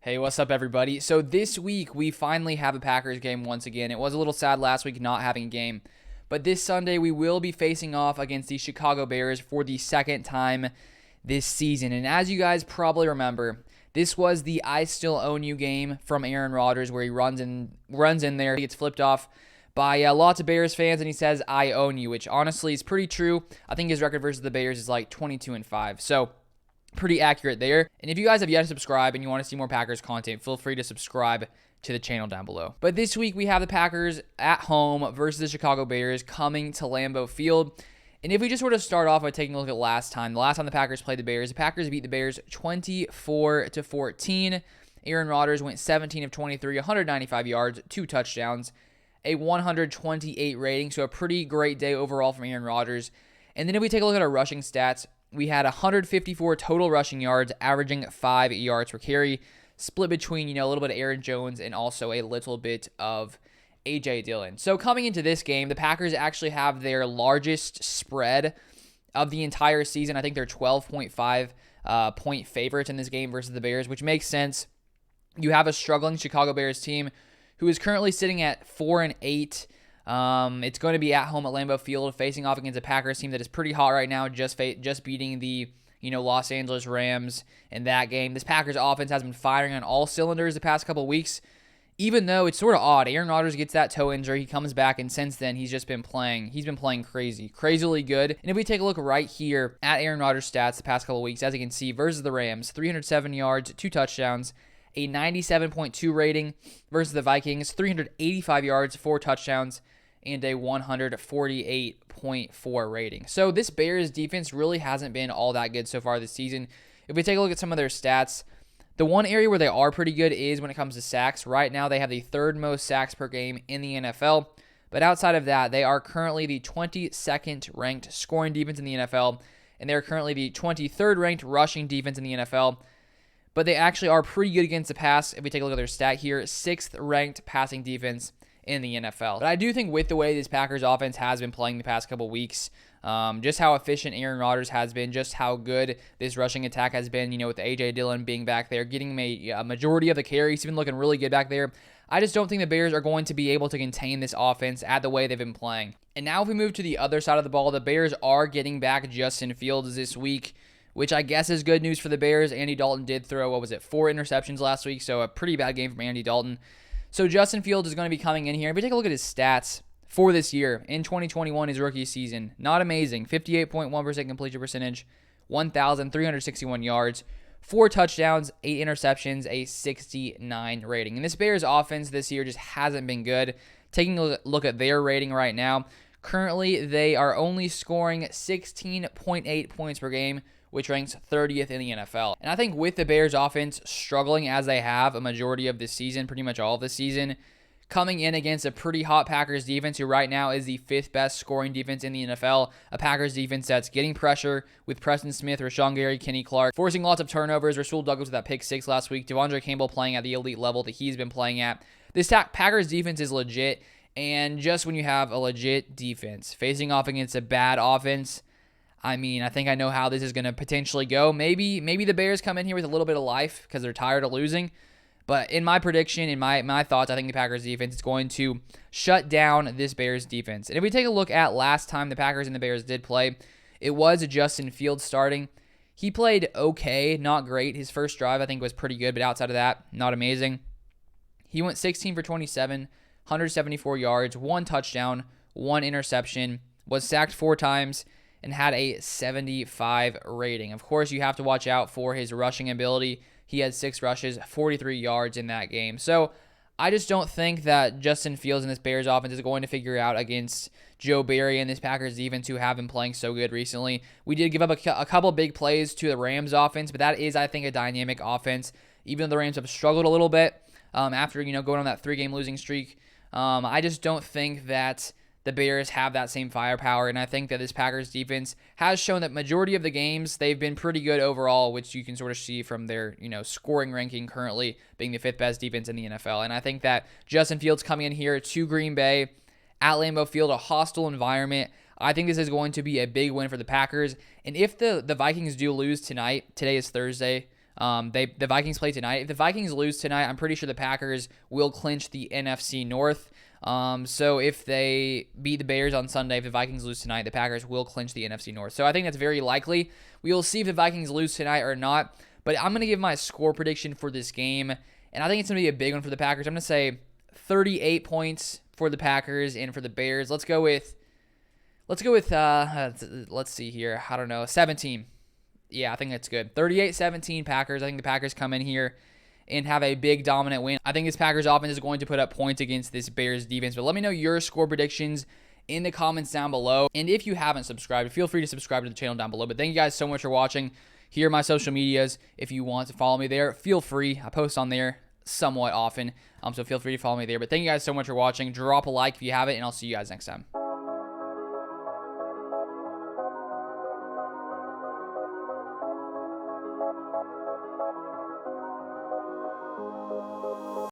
Hey, what's up, everybody? So this week, we finally have a Packers game once again. It was a little sad last week not having a game, but this Sunday, we will be facing off against the Chicago Bears for the second time this season. And as you guys probably remember, this was the I Still Own You game from Aaron Rodgers, where he runs in there, he gets flipped off by lots of Bears fans, and he says, "I own you," which honestly is pretty true. I think his record versus the Bears is like 22-5. So pretty accurate there. And if you guys have yet to subscribe and you want to see more Packers content, feel free to subscribe to the channel down below. But this week we have the Packers at home versus the Chicago Bears coming to Lambeau Field. And if we just sort of start off by taking a look at the last time the Packers played the Packers beat the Bears 24-14. Aaron Rodgers went 17 of 23, 195 yards, 2 touchdowns, a 128 rating. So a pretty great day overall from Aaron Rodgers. And then if we take a look at our rushing stats, we had 154 total rushing yards, averaging 5 yards per carry, split between, a little bit of Aaron Jones and also a little bit of A.J. Dillon. So coming into this game, the Packers actually have their largest spread of the entire season. I think they're 12.5 point favorites in this game versus the Bears, which makes sense. You have a struggling Chicago Bears team who is currently sitting at 4-8. It's going to be at home at Lambeau Field, facing off against a Packers team that is pretty hot right now, just beating the Los Angeles Rams in that game. This Packers offense has been firing on all cylinders the past couple of weeks, even though it's sort of odd. Aaron Rodgers gets that toe injury, he comes back, and since then he's been playing crazily good. And if we take a look right here at Aaron Rodgers' stats the past couple of weeks, as you can see, versus the Rams, 307 yards, 2 touchdowns, a 97.2 rating. Versus the Vikings, 385 yards, 4 touchdowns, and a 148.4 rating. So this Bears defense really hasn't been all that good so far this season. If we take a look at some of their stats, the one area where they are pretty good is when it comes to sacks. Right now, they have the third most sacks per game in the NFL. But outside of that, they are currently the 22nd ranked scoring defense in the NFL, and they're currently the 23rd ranked rushing defense in the NFL. But they actually are pretty good against the pass. If we take a look at their stat here, 6th ranked passing defense in the NFL. But I do think with the way this Packers offense has been playing the past couple weeks, just how efficient Aaron Rodgers has been, just how good this rushing attack has been, with A.J. Dillon being back there, getting a majority of the carries, he's been looking really good back there. I just don't think the Bears are going to be able to contain this offense at the way they've been playing. And now if we move to the other side of the ball, the Bears are getting back Justin Fields this week, which I guess is good news for the Bears. Andy Dalton did throw, 4 interceptions last week, so a pretty bad game from Andy Dalton. So Justin Fields is going to be coming in here. If we take a look at his stats for this year, in 2021, his rookie season, not amazing. 58.1% completion percentage, 1,361 yards, 4 touchdowns, 8 interceptions, a 69 rating. And this Bears offense this year just hasn't been good. Taking a look at their rating right now, currently they are only scoring 16.8 points per game, which ranks 30th in the NFL. And I think with the Bears offense struggling as they have a majority of this season, pretty much all of the season, coming in against a pretty hot Packers defense who right now is the 5th best scoring defense in the NFL, a Packers defense that's getting pressure with Preston Smith, Rashawn Gary, Kenny Clark, forcing lots of turnovers. Rasul Douglas with that pick 6 last week, Devondre Campbell playing at the elite level that he's been playing at. This Packers defense is legit, and just when you have a legit defense facing off against a bad offense, I think I know how this is going to potentially go. Maybe the Bears come in here with a little bit of life because they're tired of losing. But in my prediction, in my thoughts, I think the Packers defense is going to shut down this Bears defense. And if we take a look at last time the Packers and the Bears did play, it was Justin Fields starting. He played okay, not great. His first drive, I think, was pretty good, but outside of that, not amazing. He went 16 for 27, 174 yards, 1 touchdown, 1 interception, was sacked 4 times, and had a 75 rating. Of course, you have to watch out for his rushing ability. He had 6 rushes, 43 yards in that game. So I just don't think that Justin Fields and this Bears offense is going to figure out against Joe Barry and this Packers defense who have been playing so good recently. We did give up a couple big plays to the Rams offense, but that is, I think, a dynamic offense. Even though the Rams have struggled a little bit after going on that 3-game losing streak, I just don't think that the Bears have that same firepower, and I think that this Packers defense has shown that majority of the games they've been pretty good overall, which you can sort of see from their scoring ranking currently being the 5th best defense in the NFL. And I think that Justin Fields coming in here to Green Bay at Lambeau Field, a hostile environment, I think this is going to be a big win for the Packers. And if the Vikings do lose tonight, today is Thursday, The Vikings play tonight. If the Vikings lose tonight, I'm pretty sure the Packers will clinch the NFC North. So if they beat the Bears on Sunday, if the Vikings lose tonight, the Packers will clinch the NFC North. So I think that's very likely. We will see if the Vikings lose tonight or not. But I'm going to give my score prediction for this game, and I think it's going to be a big one for the Packers. I'm going to say 38 points for the Packers and for the Bears. Let's go with let's see here. I don't know, 17. Yeah, I think that's good. 38-17 Packers. I think the Packers come in here and have a big dominant win. I think this Packers offense is going to put up points against this Bears defense. But let me know your score predictions in the comments down below. And if you haven't subscribed, feel free to subscribe to the channel down below. But thank you guys so much for watching. Here are my social medias. If you want to follow me there, feel free. I post on there somewhat often, so feel free to follow me there. But thank you guys so much for watching. Drop a like if you haven't, and I'll see you guys next time.